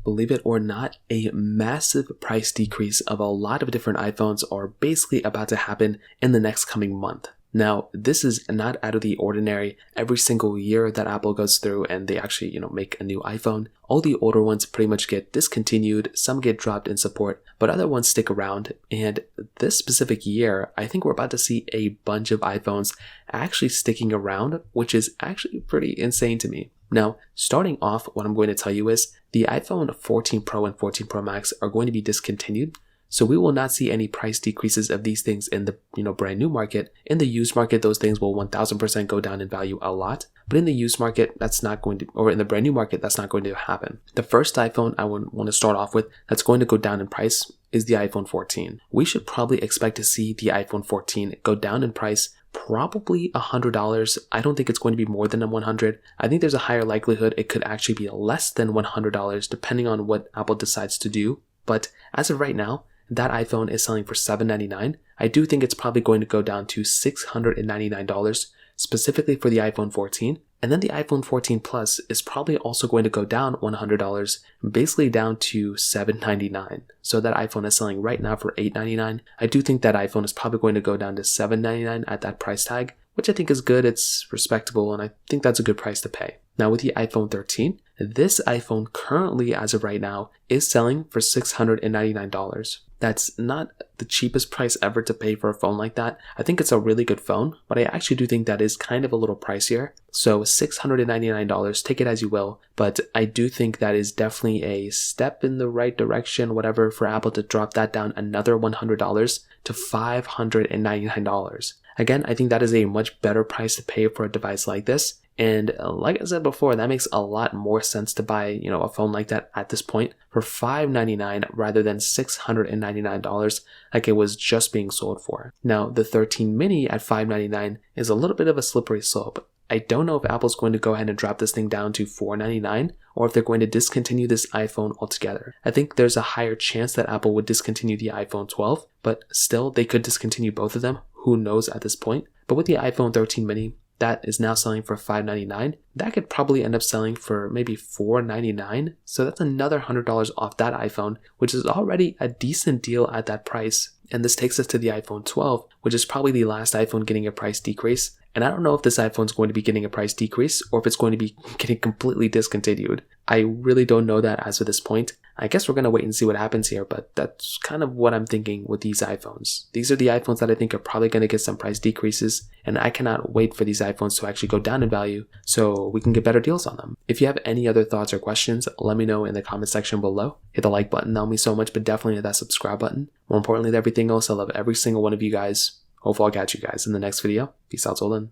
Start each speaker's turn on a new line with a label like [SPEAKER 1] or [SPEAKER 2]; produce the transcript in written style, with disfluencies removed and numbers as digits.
[SPEAKER 1] believe it or not, a massive price decrease of a lot of different iPhones are basically about to happen in the next coming month. Now, this is not out of the ordinary. Every single year that Apple goes through and they actually, make a new iPhone, all the older ones pretty much get discontinued, some get dropped in support, but other ones stick around. And this specific year, I think we're about to see a bunch of iPhones actually sticking around, which is actually pretty insane to me. Now, starting off, what I'm going to tell you is the iPhone 14 Pro and 14 Pro Max are going to be discontinued. So we will not see any price decreases of these things in the brand new market. In the used market, those things will 1000% go down in value a lot. But in the used market, that's not going to, or in the brand new market, that's not going to happen. The first iPhone I would want to start off with that's going to go down in price is the iPhone 14. We should probably expect to see the iPhone 14 go down in price probably $100. I don't think it's going to be more than $100. I think there's a higher likelihood it could actually be less than $100 depending on what Apple decides to do. But as of right now, that iPhone is selling for $799. I do think it's probably going to go down to $699 specifically for the iPhone 14. And then the iPhone 14 Plus is probably also going to go down $100, basically down to $799. So that iPhone is selling right now for $899. I do think that iPhone is probably going to go down to $799 at that price tag, which I think is good. It's respectable, and I think that's a good price to pay. Now with the iPhone 13, this iPhone currently, as of right now, is selling for $699. That's not the cheapest price ever to pay for a phone like that. I think it's a really good phone, but I actually do think that is kind of a little pricier. So $699, take it as you will, but I do think that is definitely a step in the right direction, whatever, for Apple to drop that down another $100 to $599. Again, I think that is a much better price to pay for a device like this. And like I said before, that makes a lot more sense to buy, a phone like that at this point for $599 rather than $699 like it was just being sold for. Now, the 13 mini at $599 is a little bit of a slippery slope. I don't know if Apple's going to go ahead and drop this thing down to $499 or if they're going to discontinue this iPhone altogether. I think there's a higher chance that Apple would discontinue the iPhone 12, but still they could discontinue both of them. Who knows at this point? But with the iPhone 13 mini, that is now selling for $599. That could probably end up selling for maybe $499. So that's another $100 off that iPhone, which is already a decent deal at that price. And this takes us to the iPhone 12, which is probably the last iPhone getting a price decrease. And I don't know if this iPhone is going to be getting a price decrease or if it's going to be getting completely discontinued. I really don't know that as of this point. I guess we're going to wait and see what happens here, but that's kind of what I'm thinking with these iPhones. These are the iPhones that I think are probably going to get some price decreases, and I cannot wait for these iPhones to actually go down in value so we can get better deals on them. If you have any other thoughts or questions, let me know in the comment section below. Hit the like button, that'll mean so much, but definitely hit that subscribe button. More importantly than everything else, I love every single one of you guys. Hopefully I'll catch you guys in the next video. Peace out till then.